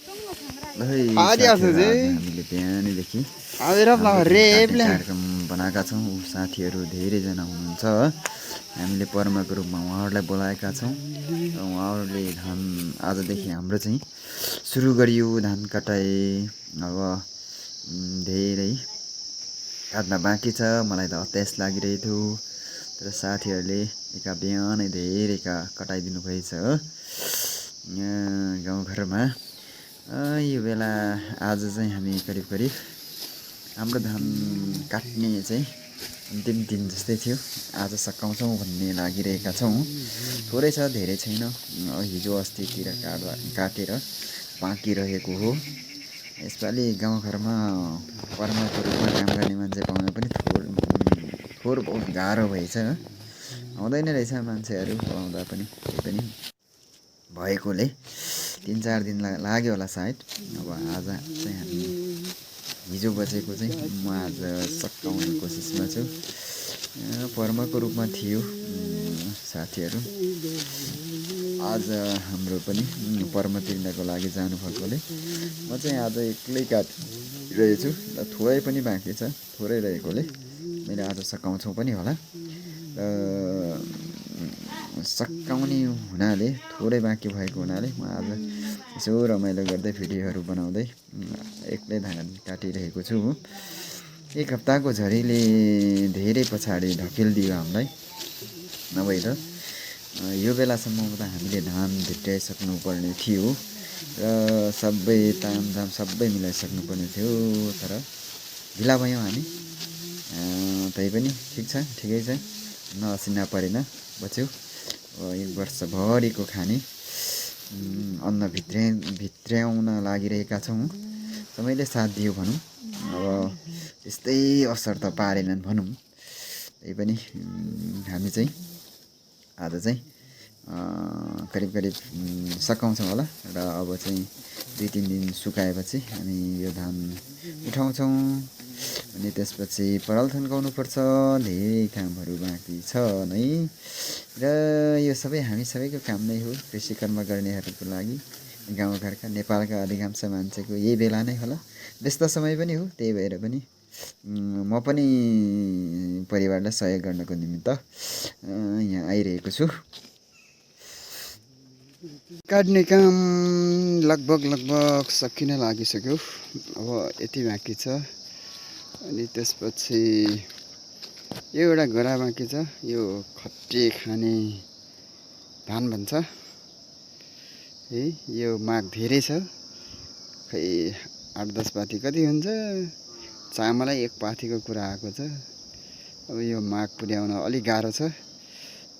हामीले बिहानैदेखि कार्यक्रम बनाएका छौँ। साथीहरू धेरैजना हुनुहुन्छ। हामीले पर्मको रूपमा उहाँहरूलाई बोलाएका छौँ। उहाँहरूले धान आजदेखि हाम्रो चाहिँ सुरु गरियो धान कटाइ। अब धेरै काट्न बाँकी छ। मलाई त अत्यास लागिरहेको थियो, तर साथीहरूले एका बिहानै धेरैका कटाइदिनु भएछ हो। यहाँ गाउँघरमा यो बेला आज चाहिँ हामी करिब हाम्रो धान काट्ने चाहिँ अन्तिम दिन जस्तै थियो। आज सकाउँछौँ भन्ने लागिरहेका छौँ। थोरै छ, धेरै छैन। हिजो अस्तितिर काटेर बाँकी रहेको हो। यसपालि गाउँघरमा पर्मको रूपमा काम गर्ने मान्छे पाउन पनि थोर बहुत गाह्रो भएछ। आउँदैन रहेछ मान्छेहरू आउँदा पनि, त्यही पनि भएकोले 3-4 दिन लाग्यो होला सायद। अब आज चाहिँ हामी हिजो बचेको चाहिँ म आज सकाउने कोसिसमा छु। पर्मको रूपमा थियो साथीहरू। आज हाम्रो पनि पर्म तिर्नको लागि जानु भएकोले म चाहिँ आज एक्लै काटिरहेछु। थोरै पनि बाँकी छ, थोरै रहेकोले मैले आज सकाउँछौँ पनि होला। सकाउने हुनाले, थोरै बाँकी भएको हुनाले म आज यसो रमाइलो गर्दै भिडियोहरू बनाउँदै एक्लै धान काटिरहेको छु। एक हप्ताको झरीले धेरै पछाडि धकेलिदियो हामीलाई। नभए त यो बेलासम्म त हामीले धान भित्र्याइसक्नु पर्ने थियो र सबै तामझाम सबै मिलाइसक्नुपर्ने थियो, तर ढिला भयौँ हामी। तैपनि ठिक छ, ठिकै छ, नअसी नपरेन बच्यो। एक वर्षभरिको खाने अन्न भित्र्याउन लागिरहेका छौँ। समयले साथ दियो भनौँ। अब त्यस्तै असर त पारेनन् भनौँ। तैपनि हामी चाहिँ आज चाहिँ करिब सकाउँछौँ होला। र अब चाहिँ 2-3 दिन सुकाएपछि हामी यो धान उठाउँछौँ। अनि त्यसपछि पराल थन्काउनुपर्छ। धेरै कामहरू बाँकी छ नै। र यो सबै हामी सबैको काम नै हो, कृषि कर्म गर्नेहरूको लागि। गाउँघरका नेपालका अधिकांश मान्छेको यही बेला नै होला। व्यस्त समय पनि हो, त्यही भएर पनि म पनि परिवारलाई सहयोग गर्नको निमित्त यहाँ आइरहेको छु। काट्ने काम लगभग सकिन लागिसक्यो। अब यति बाँकी छ। अनि त्यसपछि यो एउटा गरा बाँकी छ। यो खट्टी खाने धान भन्छ है। यो माग धेरै छ। खै 8-10 पाथी कति हुन्छ? चामलै 1 पाथीको कुरा आएको छ। अब यो माग पुर्याउन अलिक गाह्रो छ।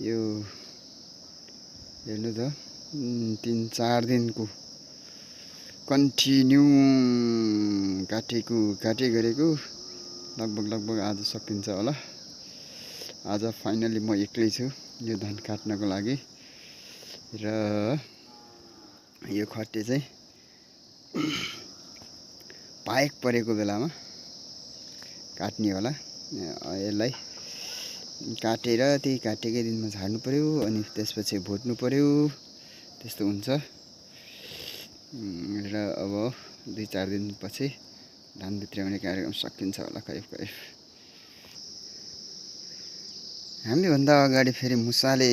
यो हेर्नु त 3-4 दिनको कन्टिन्यू काटे गरेको लगभग आज सकिन्छ होला। आज फाइनली म एक्लै छु यो धान काट्नको लागि। र यो खट्टी चाहिँ पाएक परेको बेलामा काट्ने होला। यसलाई काटेर त्यही काटेकै दिनमा झार्नु पर्यो, अनि त्यसपछि भुट्नु पर्यो। त्यस्तो हुन्छ। र अब 2-4 दिनपछि धान भित्र्याउने कार्यक्रम सकिन्छ होला करिब। हामीभन्दा अगाडि फेरि मुसाले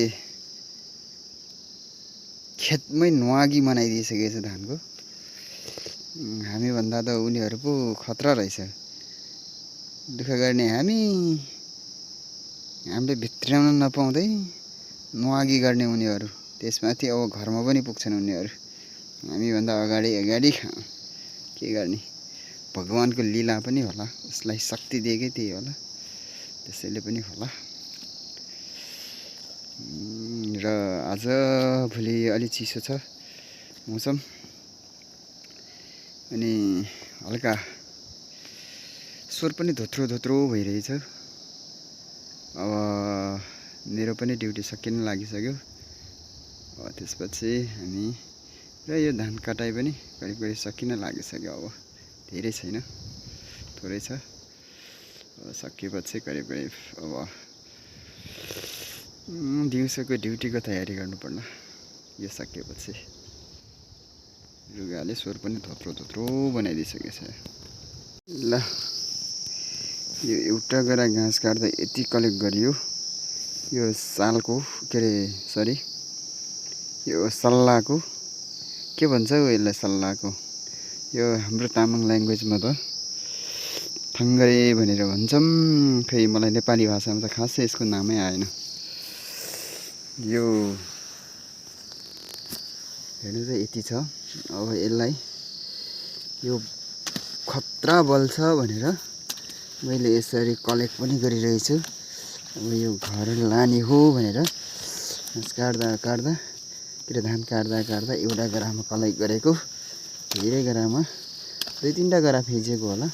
खेतमै न्वागी बनाइदिइसकेको छ धानको। हामीभन्दा त उनीहरू पो खतरा रहेछ। दुःख गर्ने हामीले भित्र्याउन नपाउँदै न्वागी गर्ने उनीहरू। त्यसमाथि अब घरमा पनि पुग्छन् उनीहरू। हामीभन्दा अगाडि के गर्ने? भगवानको लीला पनि होला। उसलाई शक्ति दिएकै त्यही होला, त्यसैले पनि होला। र आज भोलि अलि चिसो छ मौसम, अनि हल्का स्वर पनि धोत्रो भइरहेछ। अब मेरो पनि ड्युटी सकिन लागिसक्यो। त्यसपछि हामी र यो धान कटाइ पनि करिब सकिन लागिसक्यो। अब धेरै छैन, थोरै छ। सकिएपछि करिब अब दिउँसोको ड्युटीको तयारी गर्नुपर्ला यो सकिएपछि। रुगाले स्वर पनि थोत्रो थोत्रो बनाइदिइसकेछ। ल यो एउटा गरा घाँस काट्दा यति कलेक्ट गरियो। यो सालको के अरे सरी यो सल्लाहको के भन्छ हौ यसलाई सल्लाहको यो हाम्रो तामाङ ल्याङ्ग्वेजमा त थङ्गरे भनेर भन्छौँ। खै मलाई नेपाली भाषामा त खासै यसको नामै आएन। यो हेर्नु त यति छ। अब यसलाई यो खतरा बल्छ भनेर मैले यसरी कलेक्ट पनि गरिरहेछु। अब यो घर लाने हो भनेर घाँस काट्दा काट्दा के अरे धान काट्दा काट्दा एउटा गरामा कलेक्ट गरेको। धेरै गरामा 2-3टा गरा फिजेको होला।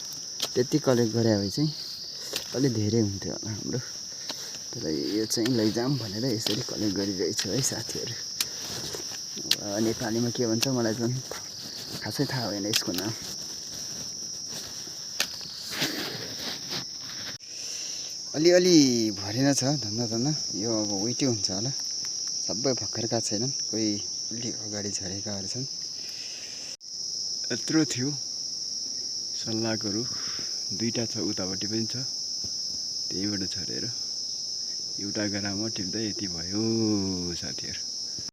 त्यति कलेक्ट गरे भए चाहिँ अलि धेरै हुन्थ्यो होला हाम्रो। तर यो चाहिँ लैजाऊँ भनेर यसरी कलेक्ट गरिरहेछु है साथीहरू। नेपालीमा के भन्छ मलाई पनि खासै थाहा भएन यसको नाम। अलिअलि भरेन छ धन्न यो अब वेटै हुन्छ होला। सबै भर्खरका छैनन्, कोही अलि अगाडि झरेकाहरू छन्। यत्रो थियो सल्लाहको रुख 2टा छ, उतापट्टि पनि छ, त्यहीबाट झरेर एउटा गरामा टिप्दा यति भयो साथीहरू।